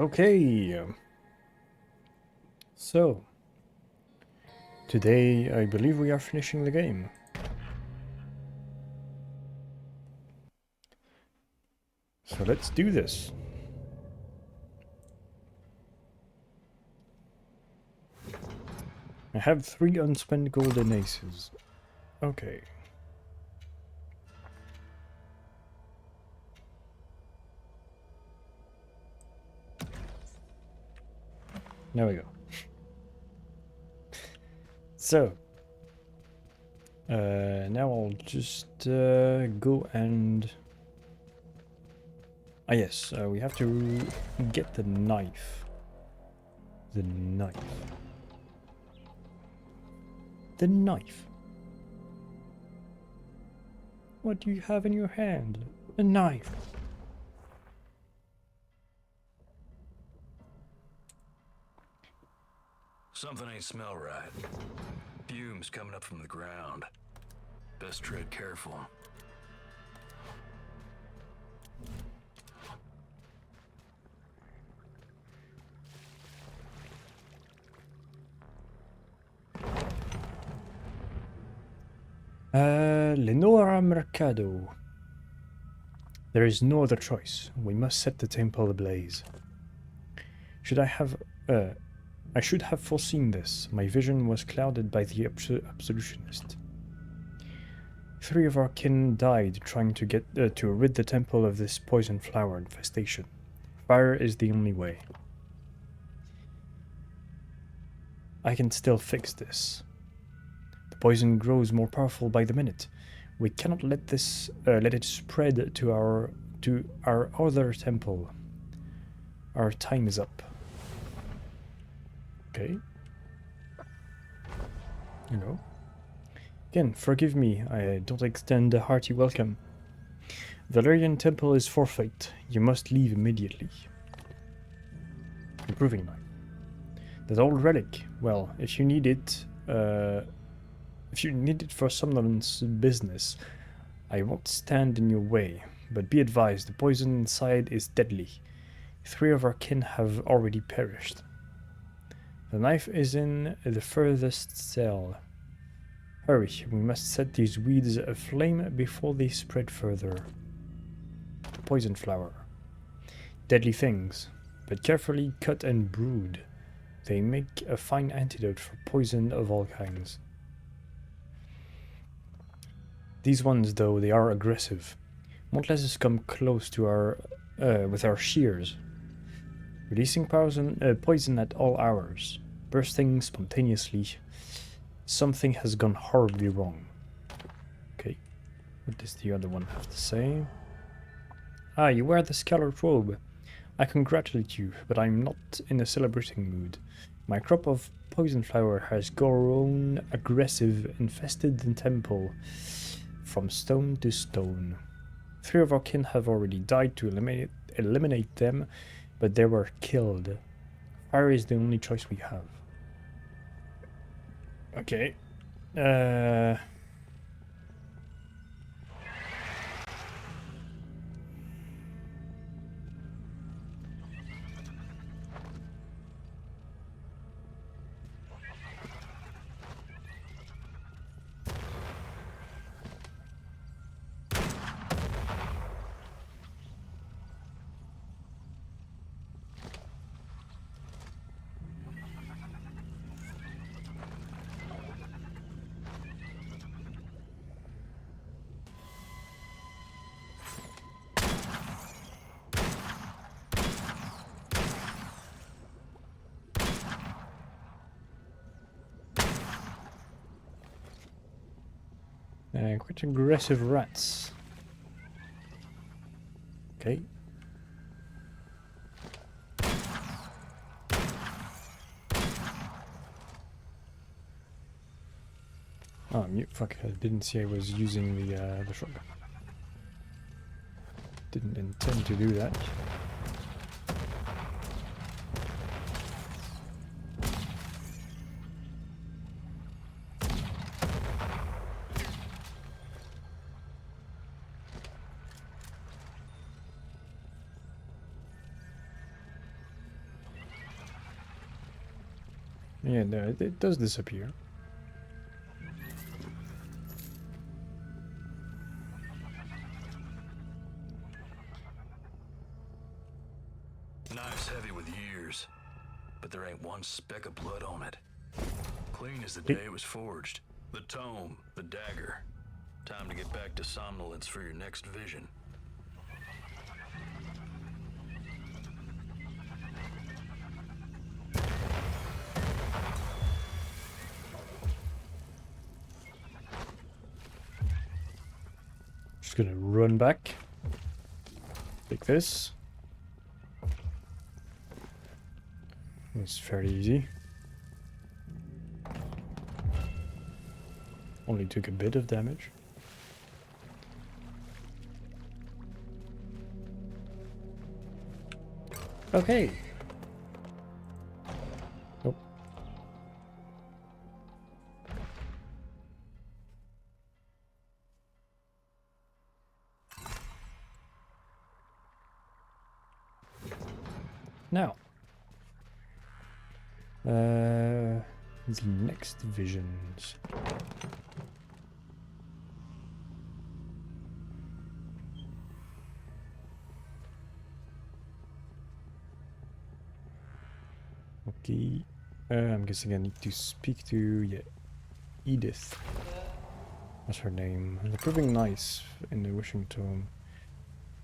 Okay, so today I believe we are finishing the game. So let's do this. I have 3 unspent golden aces. Okay. There we go. So, now I'll just go and... Ah yes, we have to get the knife. The knife. The knife. What do you have in your hand? A knife. Something ain't smell right. Fumes coming up from the ground. Best tread careful. Lenora Mercado. There is no other choice. We must set the temple ablaze. I should have foreseen this. My vision was clouded by the absolutionist. 3 of our kin died trying to get to rid the temple of this poison flower infestation. Fire is the only way. I can still fix this. The poison grows more powerful by the minute. We cannot let it spread to our other temple. Our time is up. Okay. Again, forgive me, I don't extend a hearty welcome. Valerian Temple is forfeit. You must leave immediately. Improving knife. That old relic. Well, if you need it for someone's business, I won't stand in your way. But be advised, the poison inside is deadly. 3 of our kin have already perished. The knife is in the furthest cell. Hurry, we must set these weeds aflame before they spread further. The poison flower. Deadly things, but carefully cut and brewed. They make a fine antidote for poison of all kinds. These ones, though, they are aggressive. Won't let us come close to with our shears. Releasing poison at all hours. Bursting spontaneously. Something has gone horribly wrong. Okay. What does the other one have to say? Ah, you wear the scarlet robe. I congratulate you, but I'm not in a celebrating mood. My crop of poison flower has grown aggressive, infested the temple from stone to stone. 3 of our kin have already died to eliminate them, but they were killed. Fire is the only choice we have. Okay. Quite aggressive rats. Okay. Oh, fuck, I didn't see I was using the shotgun. Didn't intend to do that. Yeah, no, it does disappear. Knife's heavy with years, but there ain't one speck of blood on it. Clean as the Hey. day it was forged. The tome, the dagger. Time to get back to somnolence for your next vision. Just gonna run back. Take this. It's fairly easy. Only took a bit of damage. Okay. Nope. Now. The next visions. Okay. I'm guessing I need to speak to, yeah, Edith. What's her name? They're proving nice in the wishing tome.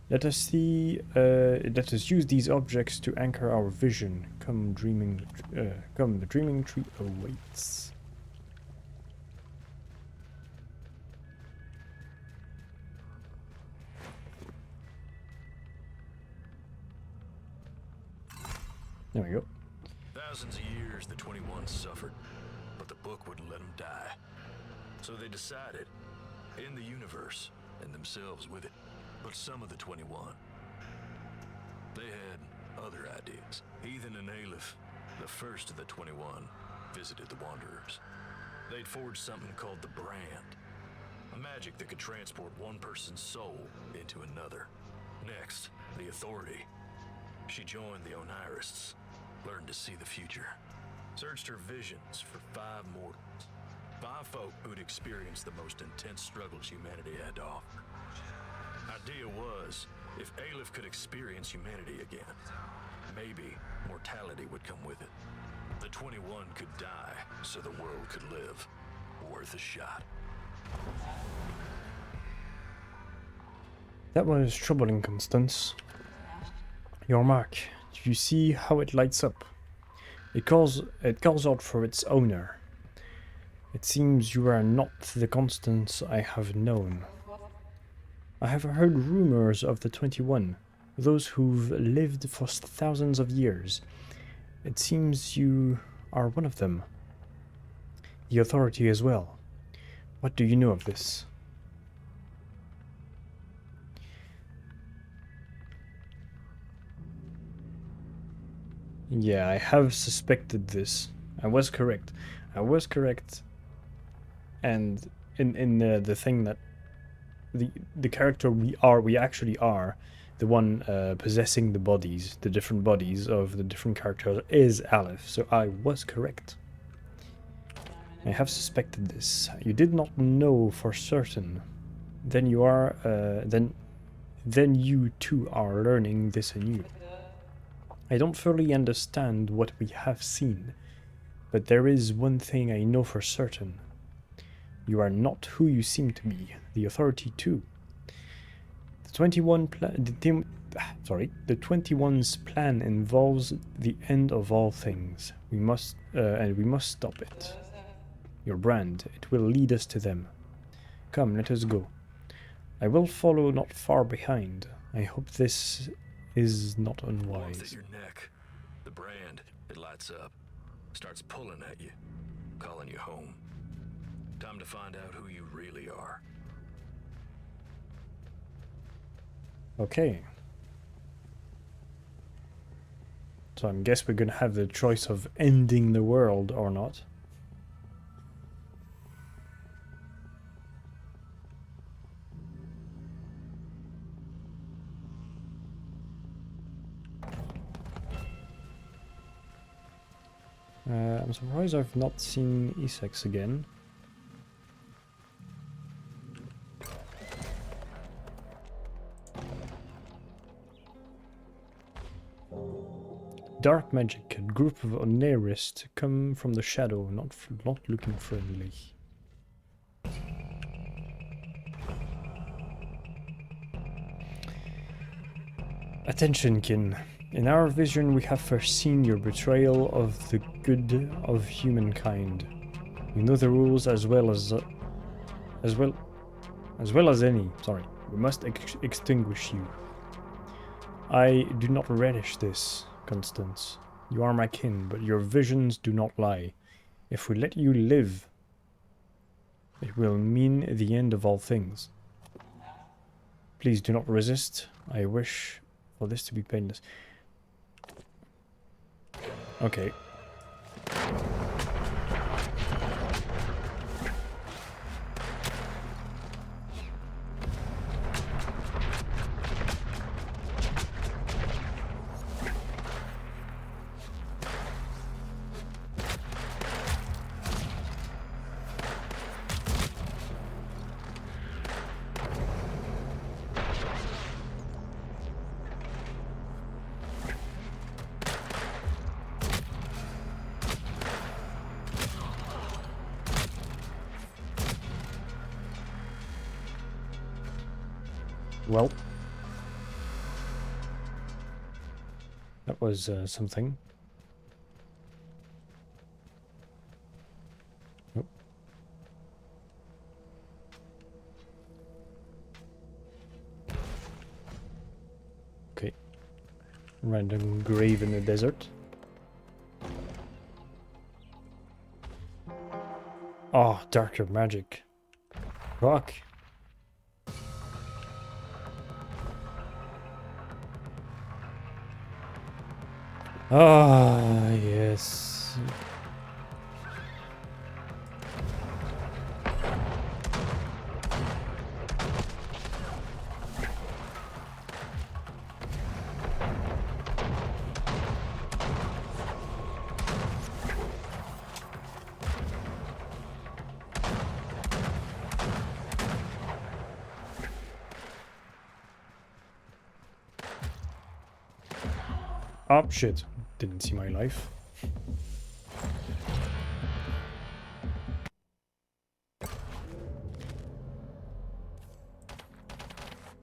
Let us see. Let us use these objects to anchor our vision. Come, the dreaming tree awaits. There we go. Thousands of years the 21 suffered, but the book wouldn't let them die. So they decided, end the universe, and themselves with it. But some of the 21, they had other ideas. Ethan and Aleph, the first of the 21, visited the Wanderers. They'd forged something called the Brand, a magic that could transport one person's soul into another. Next, the Authority. She joined the Onirists, learned to see the future, searched her visions for 5 mortals. 5 folk who'd experienced the most intense struggles humanity had to offer. Idea was, if Aleph could experience humanity again, maybe mortality would come with it. The 21 could die so the world could live. Worth a shot. That was troubling, Constance. Your mark. Do you see how it lights up? It calls out for its owner. It seems you are not the Constance I have known. I have heard rumors of the 21, those who've lived for thousands of years. It seems you are one of them. The Authority as well. What do you know of this? Yeah, I have suspected this. I was correct. And in the thing that the character we actually are, the one possessing the bodies, the different bodies of the different characters, is Aleph. So I was correct. I have suspected this. You did not know for certain. Then you are then you too are learning this anew. I don't fully understand what we have seen, but there is one thing I know for certain. You are not who you seem to be. The Authority too. The 21's plan involves the end of all things. We must stop it. Your brand, it will lead us to them. Come, let us go. I will follow not far behind. I hope this is not Warmth at unwise. your neck. The brand, it lights up. Starts pulling at you. Calling you home. Time to find out who you really are. Okay. So I guess we're gonna have the choice of ending the world or not. I'm surprised I've not seen Essex again. Dark magic. A group of Oneirists come from the shadow, not looking friendly. Attention, kin. In our vision, we have foreseen your betrayal of the good of humankind. We know the rules as well as any. Sorry, we must extinguish you. I do not relish this, Constance. You are my kin, but your visions do not lie. If we let you live, it will mean the end of all things. Please do not resist. I wish for this to be painless. Okay. Well, that was something. Nope. Okay. Random grave in the desert. Oh, darker magic. Fuck. Ah, yes. Oh, shit. Didn't see my life.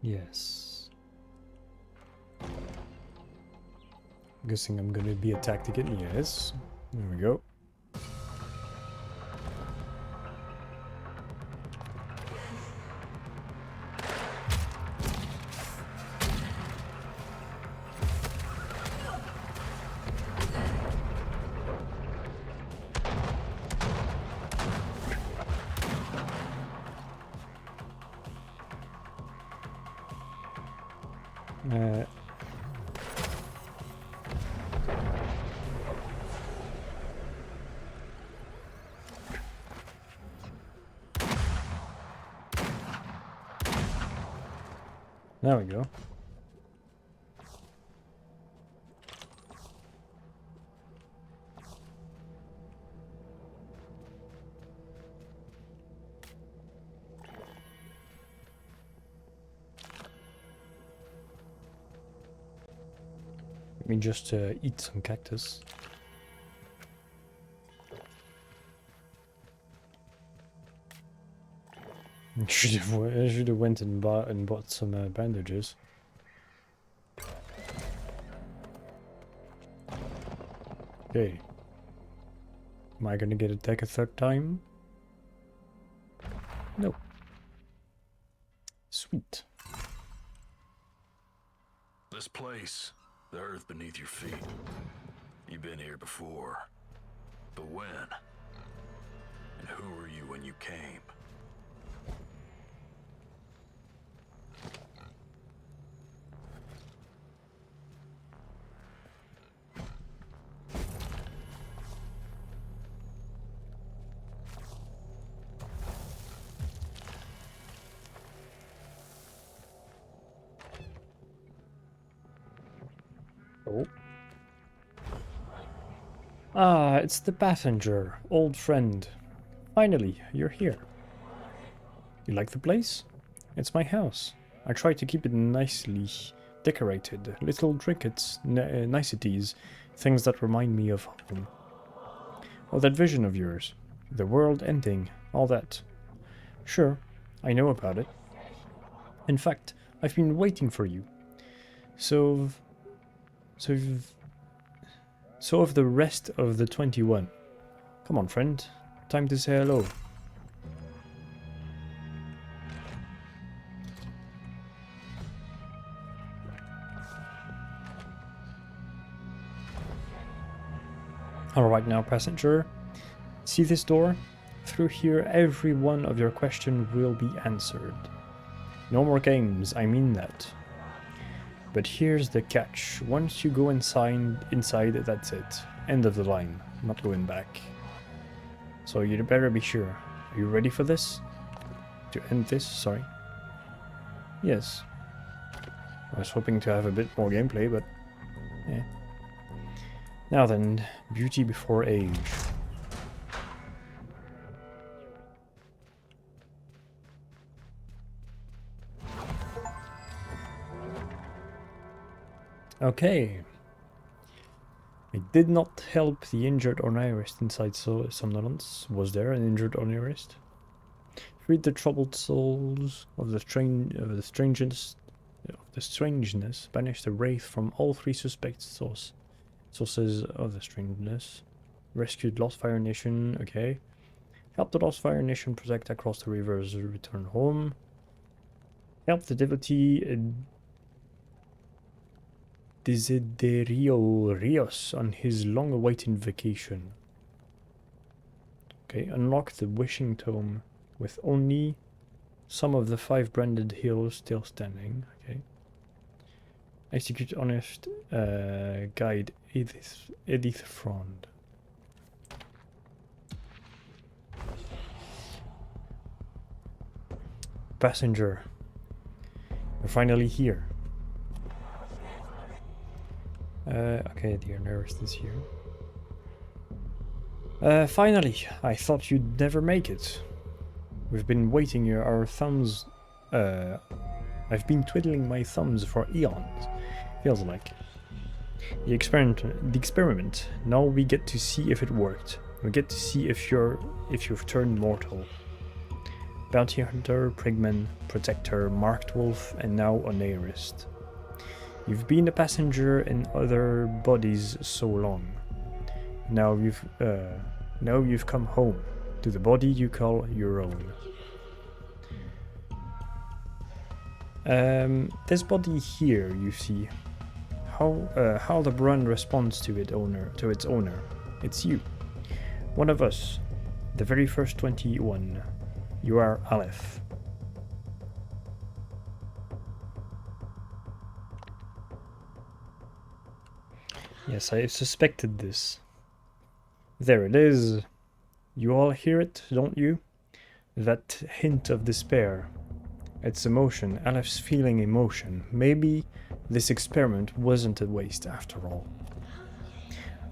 Yes. Guessing I'm gonna be attacked again. Yes. There we go. There we go. Let me just eat some cactus. I should have went and bought some bandages. Okay. Am I gonna get attacked a third time? No. Sweet. This place, the earth beneath your feet. You've been here before. But when? And who were you when you came? Oh. Ah, it's the passenger, old friend. Finally, you're here. You like the place? It's my house. I try to keep it nicely decorated. Little trinkets, niceties, things that remind me of home. Oh, that vision of yours. The world ending, all that. Sure, I know about it. In fact, I've been waiting for you. So, so, so of the rest of the 21. Come on, friend. Time to say hello. Alright now, passenger. See this door? Through here, every one of your questions will be answered. No more games, I mean that. But here's the catch. Once you go inside, that's it. End of the line. Not going back. So you better be sure. Are you ready for this? To end this, sorry. Yes. I was hoping to have a bit more gameplay, but yeah. Now then, beauty before age. Okay. I did not help the injured Onirist inside Somnolence. Was there an injured Onirist? Freed the troubled souls of the strangeness, banished the wraith from all three suspect sources of the strangeness. Rescued Lost Fire Nation, okay. Helped the Lost Fire Nation protect across the rivers, return home. Helped the devotee Desiderio Rios on his long-awaited vacation. Okay, unlock the Wishing Tome with only some of the 5 branded heroes still standing. Okay. Execute honest guide Edith Frond. Passenger, you're finally here. Okay, the Onirist is here. Finally, I thought you'd never make it. We've been waiting our thumbs. I've been twiddling my thumbs for eons. Feels like. The experiment. Now we get to see if it worked. We get to see if you've turned mortal. Bounty Hunter, Prigman, Protector, Marked Wolf, and now Onirist. You've been a passenger in other bodies so long. Now you've come home to the body you call your own. This body here, you see, how the brand responds to its owner. It's you, one of us, the very first 21. You are Aleph. Yes, I suspected this. There it is. You all hear it, don't you? That hint of despair. It's emotion. Aleph's feeling emotion. Maybe this experiment wasn't a waste after all.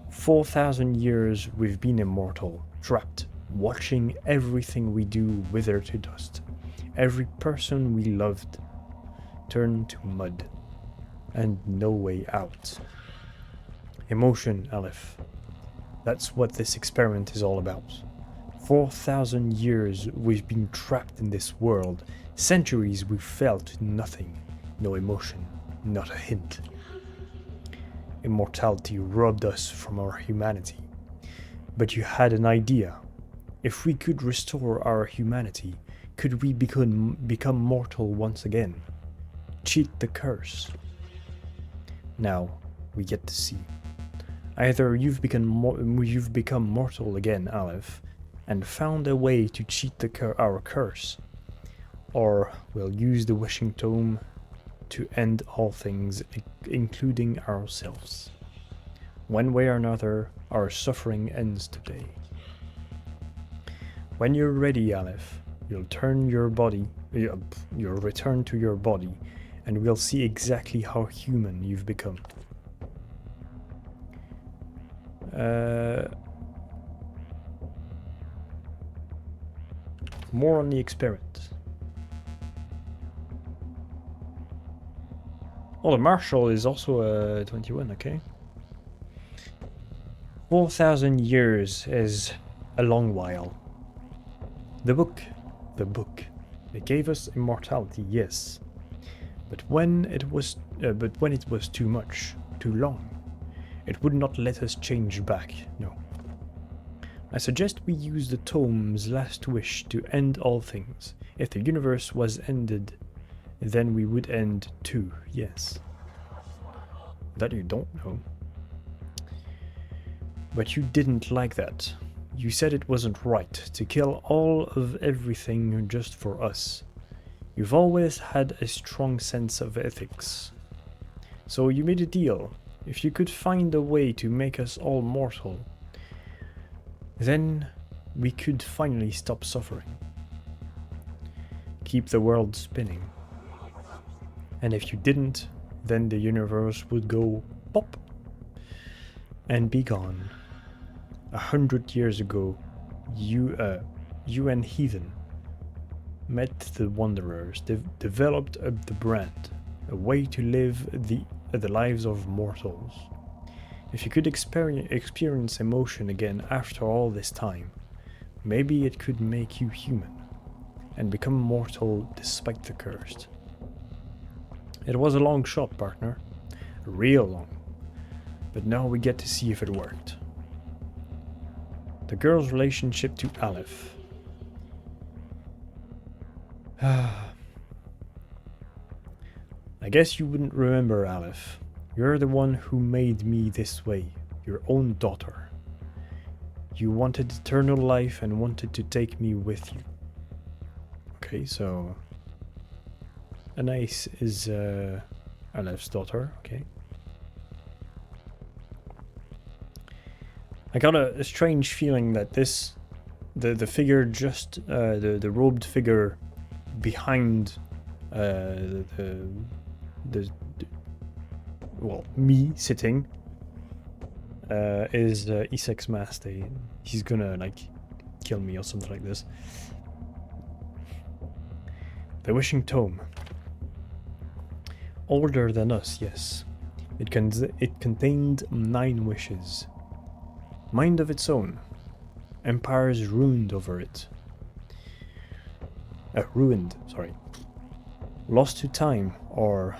4,000 years we've been immortal, trapped, watching everything we do wither to dust. Every person we loved turn to mud. And no way out. Emotion, Aleph. That's what this experiment is all about. 4,000 years we've been trapped in this world. Centuries we've felt nothing. No emotion, not a hint. Immortality robbed us from our humanity. But you had an idea. If we could restore our humanity, could we become mortal once again? Cheat the curse. Now, we get to see. Either you've become mortal again, Aleph, and found a way to cheat our curse, or we'll use the Wishing Tome to end all things, including ourselves. One way or another, our suffering ends today. When you're ready, Aleph, you'll return to your body, and we'll see exactly how human you've become. More on the experiment. Oh, the Marshal is also 21, okay. 4,000 years is a long while. The book, it gave us immortality, yes. But when it was too much, too long, it would not let us change back, no. I suggest we use the tome's last wish to end all things. If the universe was ended, then we would end too, yes. That you don't know. But you didn't like that. You said it wasn't right to kill all of everything just for us. You've always had a strong sense of ethics. So you made a deal. If you could find a way to make us all mortal, then we could finally stop suffering. Keep the world spinning. And if you didn't, then the universe would go pop and be gone. 100 years ago, you and Heathen met the Wanderers, developed the brand, a way to live the lives of mortals. If you could experience emotion again after all this time, maybe it could make you human and become mortal despite the curse. It was a long shot, partner, real long, but now we get to see if it worked. The girl's relationship to Aleph. I guess you wouldn't remember Aleph. You're the one who made me this way, your own daughter. You wanted eternal life and wanted to take me with you. Okay, so Anais is Aleph's daughter, okay. I got a strange feeling that the figure just, the robed figure behind well, me sitting, is Issek's master. He's gonna, like, kill me or something like this. The Wishing Tome. Older than us, yes. It contained 9 wishes. Mind of its own. Empires ruined over it. Ruined, sorry. Lost to time, or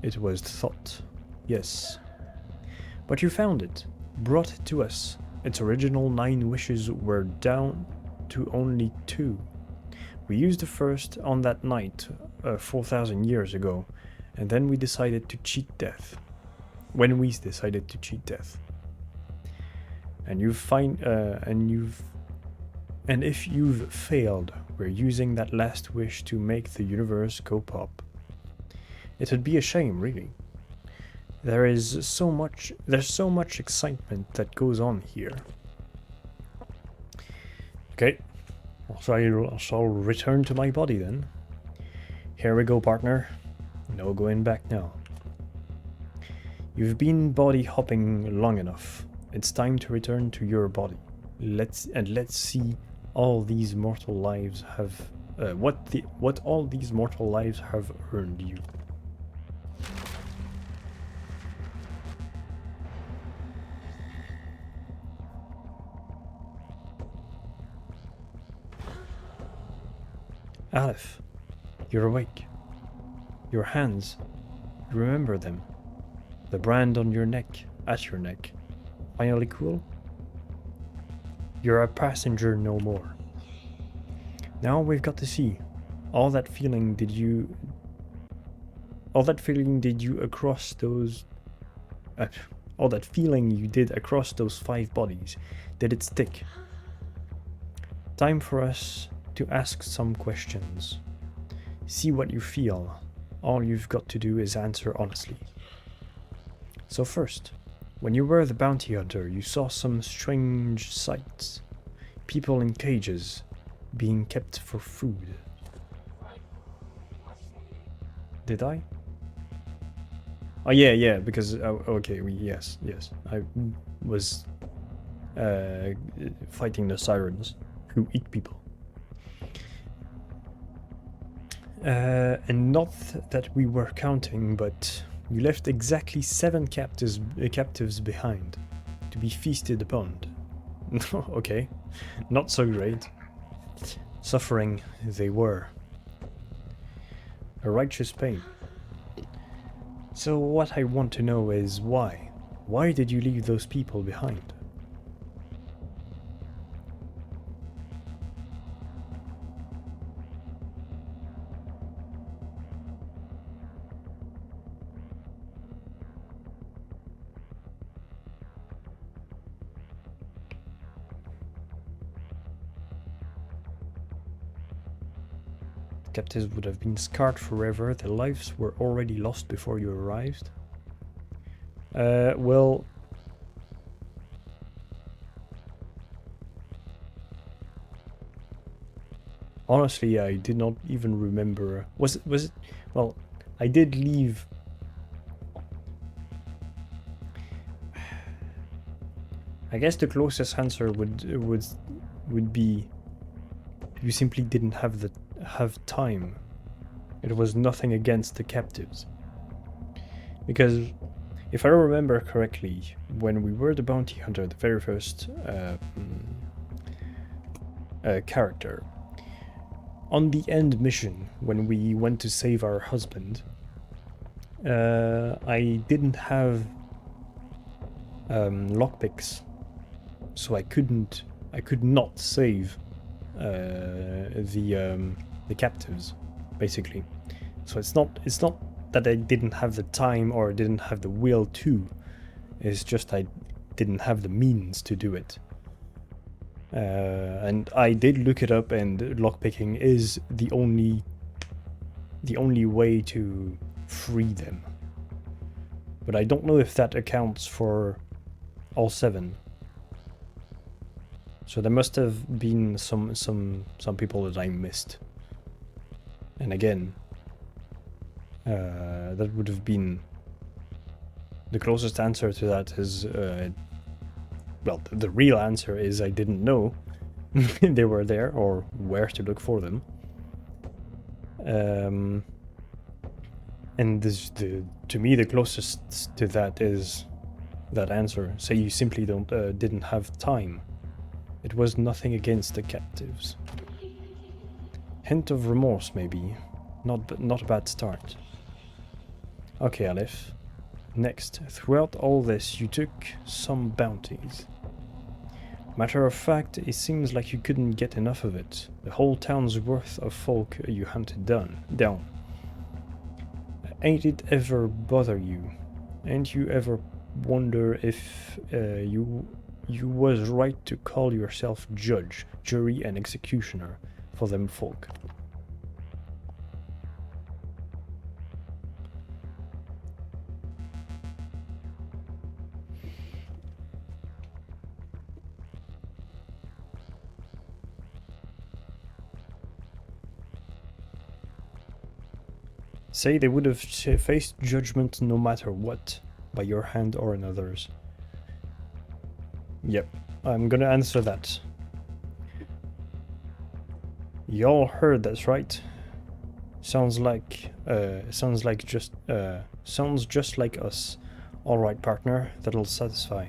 it was thought. Yes. But you found it, brought it to us. Its original 9 wishes were down to only 2. We used the first on that night, 4,000 years ago, and then we decided to cheat death. And if you've failed, we're using that last wish to make the universe go pop. It'd be a shame, really. There's so much excitement that goes on here. Okay, so I shall return to my body then. Here we go, partner. No going back now. You've been body hopping long enough. It's time to return to your body. Let's see all these mortal lives have what all these mortal lives have earned you. Aleph, you're awake. Your hands, you remember them. The brand on your neck, at your neck. Finally cool? You're a passenger no more. Now we've got to see. All that feeling did you across those all that feeling you did across those 5 bodies, did it stick? Time for us to ask some questions. See what you feel. All you've got to do is answer honestly. So first, when you were the bounty hunter, you saw some strange sights. People in cages, being kept for food. Did I? Oh yeah, because okay, yes. I was fighting the sirens who eat people. And not that we were counting, but you left exactly 7 captives behind to be feasted upon. Okay, not so great. Suffering they were. A righteous pain. So what I want to know is why? Why did you leave those people behind? Captives would have been scarred forever. Their lives were already lost before you arrived. Well... Honestly, I did not even remember... Was it... Well, I did leave... I guess the closest answer would be... You simply didn't have time. It was nothing against the captives. Because, if I remember correctly, when we were the bounty hunter, the very first character, on the end mission, when we went to save our husband, I didn't have lockpicks, so I could not save the captives, basically. So it's not that I didn't have the time or didn't have the will to. It's just I didn't have the means to do it. And I did look it up, and lockpicking is the only way to free them. But I don't know if that accounts for all 7. So there must have been some people that I missed. And again, that would have been the closest answer to that is, well, the real answer is I didn't know they were there or where to look for them. And to me, the closest to that is that answer. Say you simply didn't have time. It was nothing against the captives. Hint of remorse, maybe. Not a bad start. Okay, Aleph. Next, throughout all this, you took some bounties. Matter of fact, it seems like you couldn't get enough of it. The whole town's worth of folk you hunted down. Ain't it ever bother you? Ain't you ever wonder if you was right to call yourself judge, jury, and executioner for them folk? Say they would have faced judgment no matter what, by your hand or another's. Yep, I'm gonna answer that. Y'all heard that's right. Sounds just like us. All right, partner, that'll satisfy.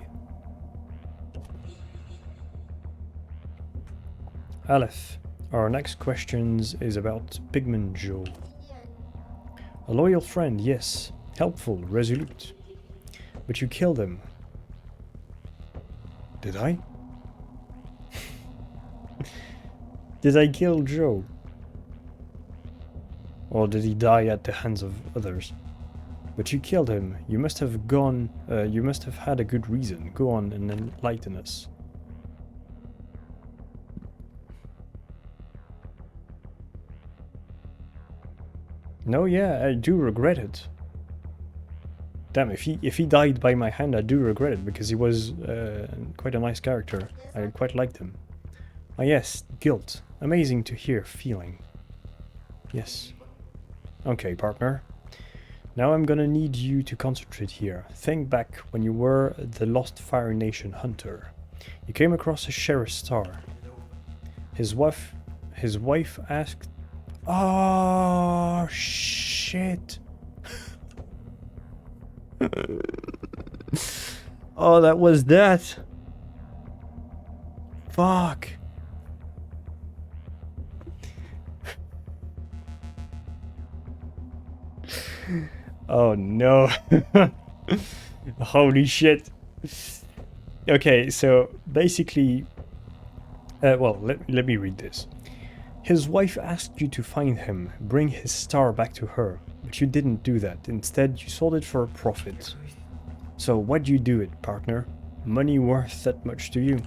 Aleph, our next questions is about Pigman Joe. A loyal friend, yes, helpful, resolute. But you killed him. Did I? Did I kill Joe? Or did he die at the hands of others? But you killed him. You must have had a good reason. Go on and enlighten us. No, yeah, I do regret it. Damn, if he died by my hand, I do regret it, because he was quite a nice character. I quite liked him. Ah yes, guilt. Amazing to hear, feeling. Yes. Okay, partner. Now I'm gonna need you to concentrate here. Think back when you were the Lost Fire Nation hunter. You came across a sheriff's star. His wife asked, "Oh shit." Oh, that was that. Fuck. Oh no. Holy shit. Okay, so basically, well, let me read this. His wife asked you to find him, bring his star back to her, but you didn't do that. Instead, you sold it for a profit. So why'd you do it, partner? Money worth that much to you?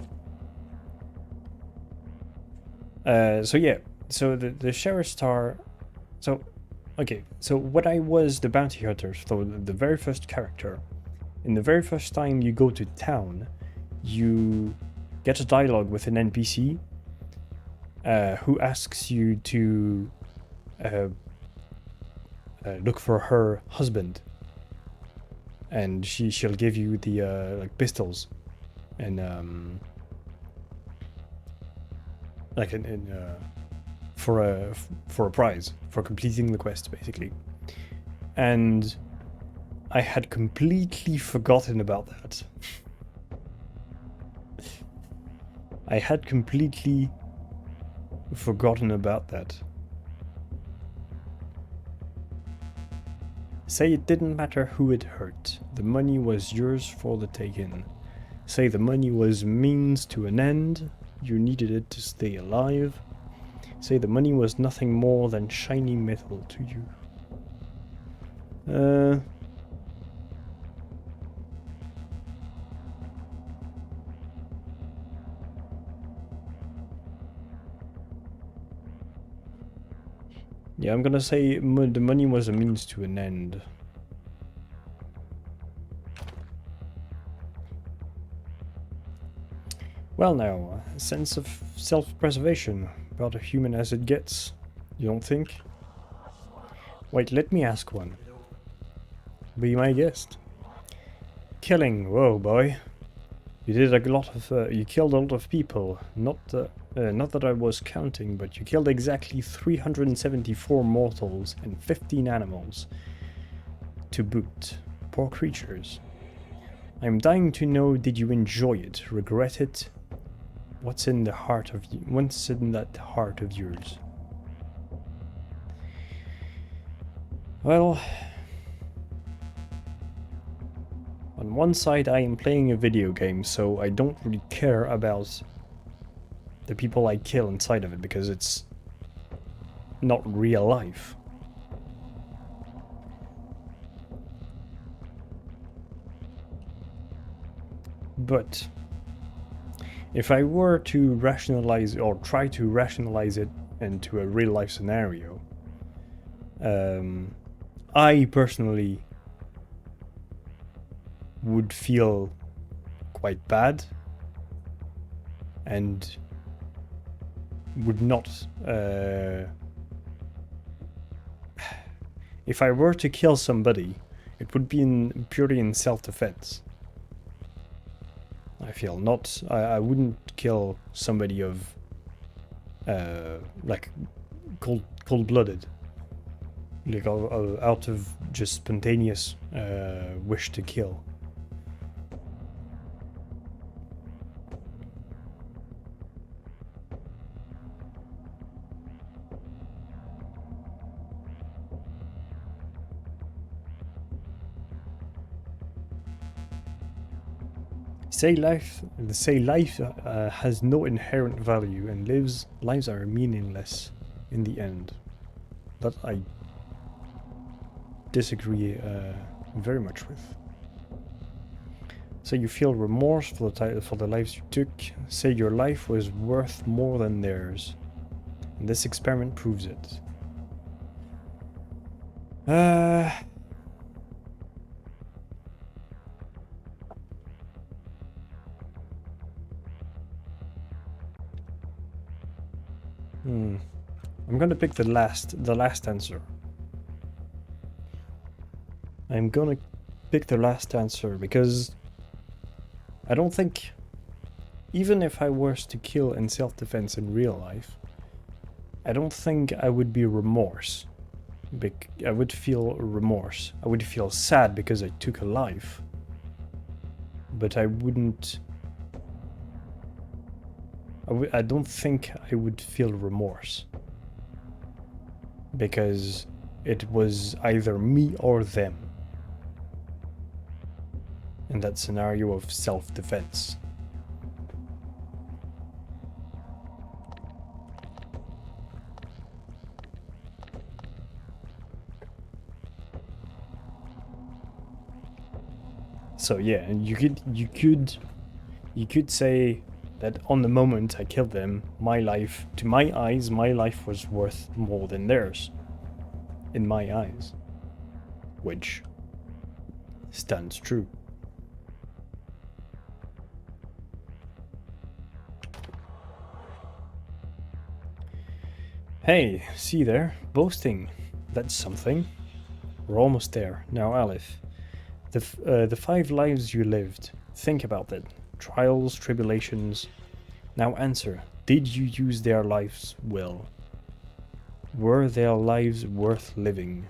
So yeah, so the sheriff's star, so, okay, so when I was the bounty hunter, so the very first character, in the very first time you go to town, you get a dialogue with an NPC who asks you to look for her husband, and she'll give you the like pistols and like for a prize for completing the quest, basically. And I had completely forgotten about that. I had completely forgotten about that. Say it didn't matter who it hurt. The money was yours for the taking. Say the money was means to an end. You needed it to stay alive. Say the money was nothing more than shiny metal to you. Yeah, I'm gonna say the money was a means to an end. Well now, a sense of self-preservation, about as human as it gets, you don't think? Wait, let me ask one. Be my guest. Killing, whoa boy. You did a lot of, you killed a lot of people, not that I was counting, but you killed exactly 374 mortals and 15 animals. To boot. Poor creatures. I'm dying to know, did you enjoy it, regret it? What's in the heart of you? What's in that heart of yours? Well, on one side I am playing a video game, so I don't really care about the people I kill inside of it, because it's not real life. But if I were to rationalize, or try to rationalize it into a real life scenario, I personally would feel quite bad and would not, if I were to kill somebody, it would be purely in self-defense. I feel not, I wouldn't kill somebody of, like, cold-blooded, like out of just spontaneous wish to kill. Say life has no inherent value, and lives are meaningless in the end. That I disagree very much with. Say you feel remorse for the lives you took. Say your life was worth more than theirs. And this experiment proves it. I'm gonna pick the last answer. I'm gonna pick the last answer because I don't think even if I was to kill in self-defense in real life, I don't think I would be remorse. I would feel remorse. I would feel sad because I took a life. But I wouldn't... I don't think I would feel remorse. Because it was either me or them. In that scenario of self-defense. So yeah, and you could say that on the moment I killed them, my life, to my eyes, my life was worth more than theirs. In my eyes. Which stands true. Hey, see there? Boasting. That's something. We're almost there. Now, Aleph. The 5 lives you lived. Think about it. Trials, tribulations. Now answer. Did you use their lives well? Were their lives worth living?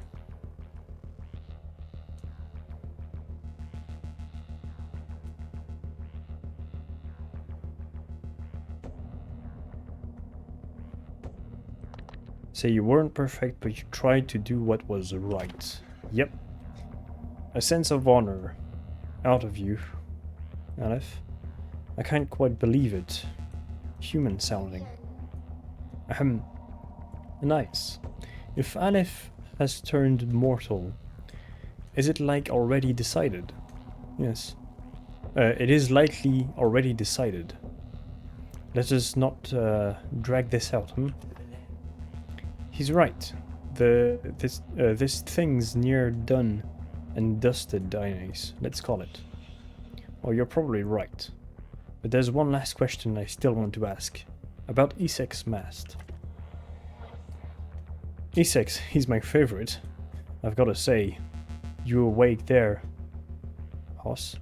Say you weren't perfect, but you tried to do what was right. Yep. A sense of honor. Out of you, Aleph. I can't quite believe it. Human sounding. Nice. If Aleph has turned mortal, is it like already decided? Yes. It is likely already decided. Let us not drag this out, He's right. This thing's near done and dusted, Dionysus, let's call it. Well, you're probably right. But there's one last question I still want to ask. About Issek's mast. Issek's, he's my favorite. I've got to say. You awake there, Hoss?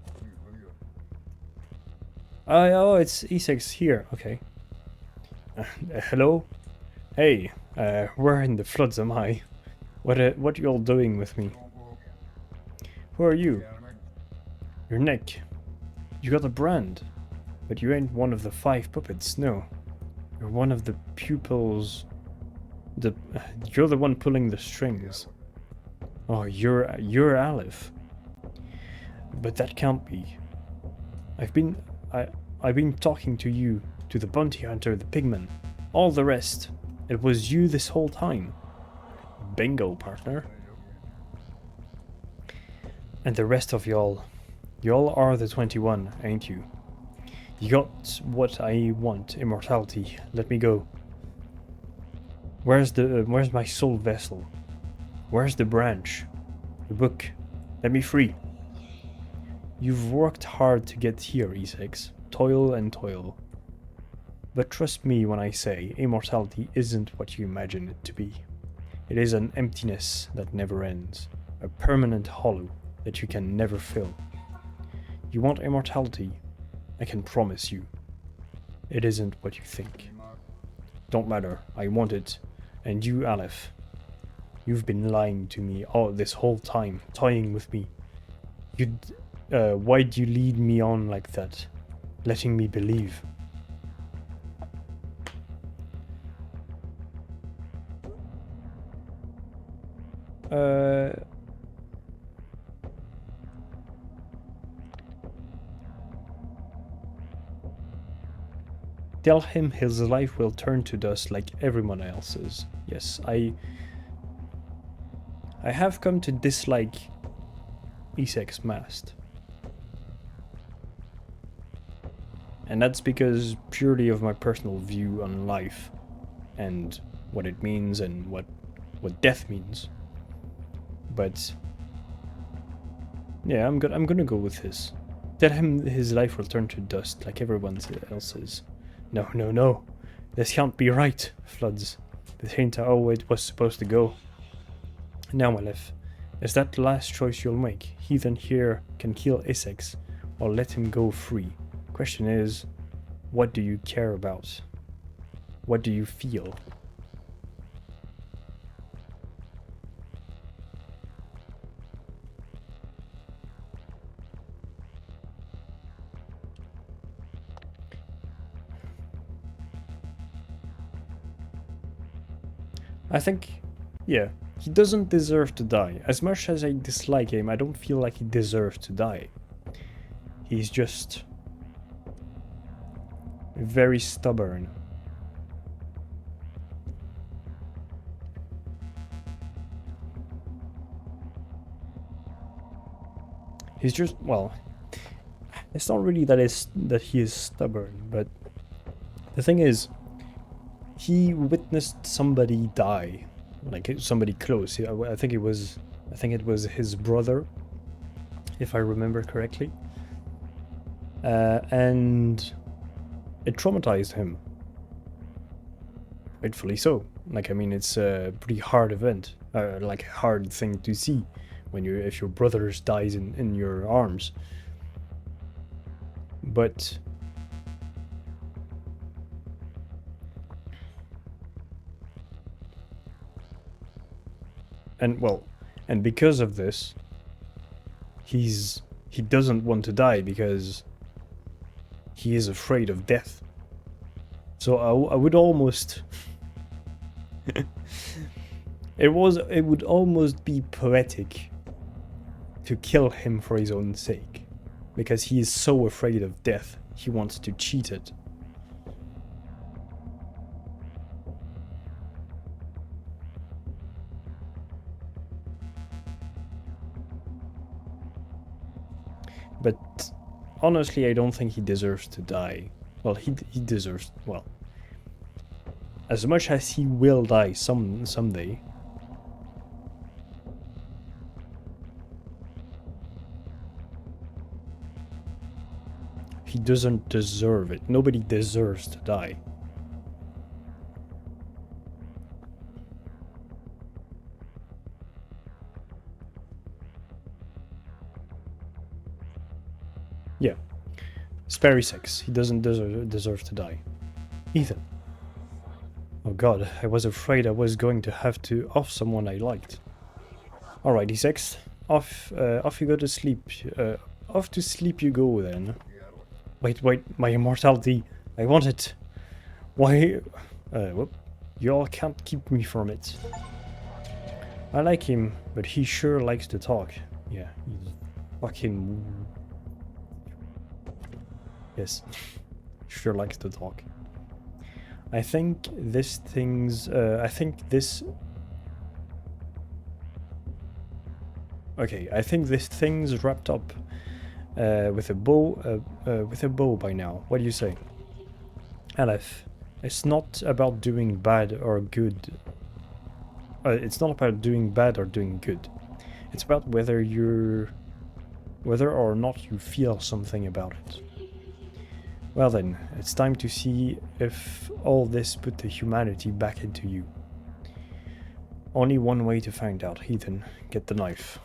Oh, it's Issek's here. Okay. Hello? Hey, where in the floods am I? What you all doing with me? Who are you? Your neck. You got a brand. But you ain't one of the 5 puppets, no. You're one of the pupils... You're the one pulling the strings. Oh, you're Aleph. But that can't be. I've been talking to you, to the bounty hunter, the pigman, all the rest. It was you this whole time. Bingo, partner. And the rest of y'all. Y'all are the 21, ain't you? You got what I want, immortality. Let me go. Where's my soul vessel? Where's the branch? The book? Let me free. You've worked hard to get here, Issek's. Toil and toil. But trust me when I say immortality isn't what you imagine it to be. It is an emptiness that never ends. A permanent hollow that you can never fill. You want immortality? I can promise you. It isn't what you think. Don't matter, I want it. And you, Aleph. You've been lying to me all this whole time, toying with me. Why'd you lead me on like that? Letting me believe. Tell him his life will turn to dust like everyone else's. Yes, I have come to dislike Issek's mast. And that's because purely of my personal view on life and what it means and what death means. But yeah, I'm gonna go with his. Tell him his life will turn to dust like everyone else's. No. This can't be right, Floods. This ain't how it was supposed to go. Now, Aleph, is that the last choice you'll make? Heathen here can kill Issek's, or let him go free. Question is, What do you care about? What do you feel? I think, yeah, he doesn't deserve to die. As much as I dislike him, I don't feel like he deserves to die. He's just very stubborn. He's just, well, it's not really that he is stubborn, but the thing is, he witnessed somebody die, like somebody close. I think it was his brother, if I remember correctly, and it traumatized him. Rightfully so. Like, I mean, it's a pretty hard event, like a hard thing to see when if your brother dies in your arms. But and because of this, he doesn't want to die because he is afraid of death. So I would almost it would almost be poetic to kill him for his own sake, because he is so afraid of death, he wants to cheat it. But honestly, I don't think he deserves to die. Well, he deserves, well, as much as he will die someday. He doesn't deserve it. Nobody deserves to die. Yeah. Sperry 6. He doesn't deserve to die. Ethan. Oh god, I was afraid I was going to have to off someone I liked. Alrighty, 6. Off you go to sleep. Off to sleep you go then. Wait, my immortality. I want it. Why? Whoop. You all can't keep me from it. I like him, but he sure likes to talk. Yeah, he's fucking... Yes, sure likes to talk. I think this thing's... Okay, I think this thing's wrapped up with a bow by now. What do you say? Aleph, it's not about doing bad or good. It's not about doing bad or doing good. It's about whether or not you feel something about it. Well then, it's time to see if all this put the humanity back into you. Only one way to find out, Ethan. Get the knife.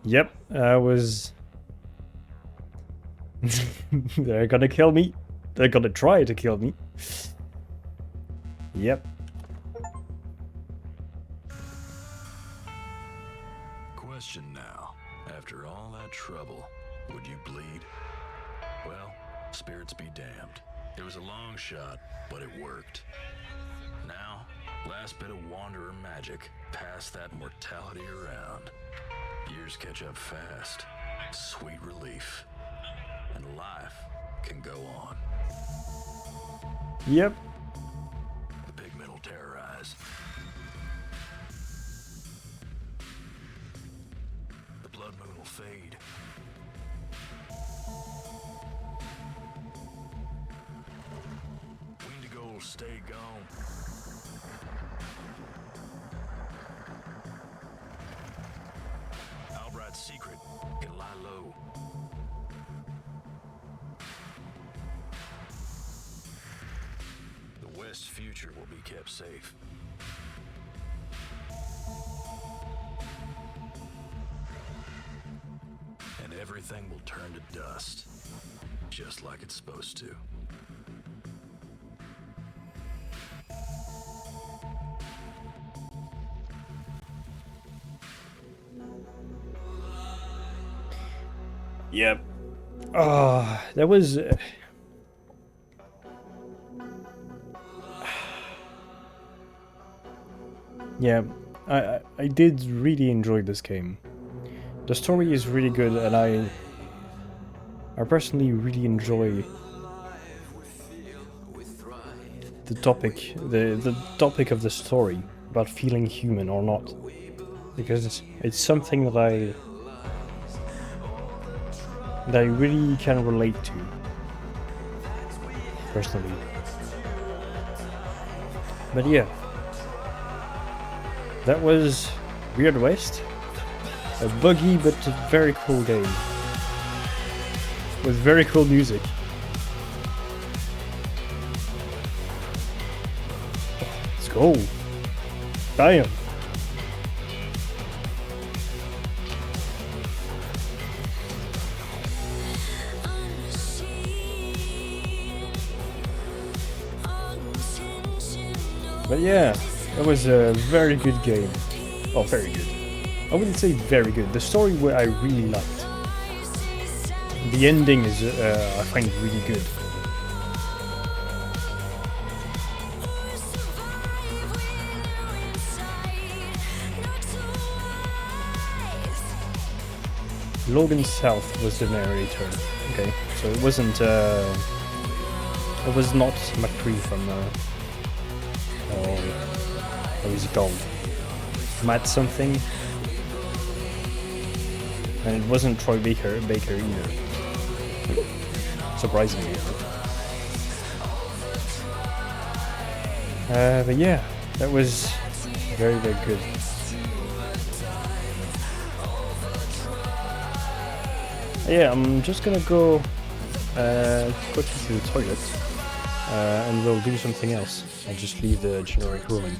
Yep, I was... They're gonna kill me. They're gonna try to kill me. Yep. Question now. After all that trouble, would you bleed? Well, spirits be damned. It was a long shot, but it worked. Now, last bit of wanderer magic. Pass that mortality around. Years catch up fast. Sweet relief. And life can go on. Yep. The pigment will terrorize. The blood moon will fade. Wendigo will stay gone. Albright's secret can lie low. The West's future will be kept safe. And everything will turn to dust, just like it's supposed to. Yep. That was... yeah, I did really enjoy this game. The story is really good, and I personally really enjoy the topic of the story about feeling human or not, because it's something that I really can relate to personally. But yeah, that was Weird West, a buggy but very cool game with very cool music. Let's go. Damn. But yeah, it was a very good game. Oh, very good. I wouldn't say very good. The story I really liked. The ending is, I find really good. Logan South was the narrator. Okay, so it wasn't. It was not McCree from. What is he called? Matt something. And it wasn't Troy Baker either. Surprisingly. But yeah, that was very, very good. Yeah, I'm just gonna go quickly to the toilet, and we'll do something else. I'll just leave the generic rolling.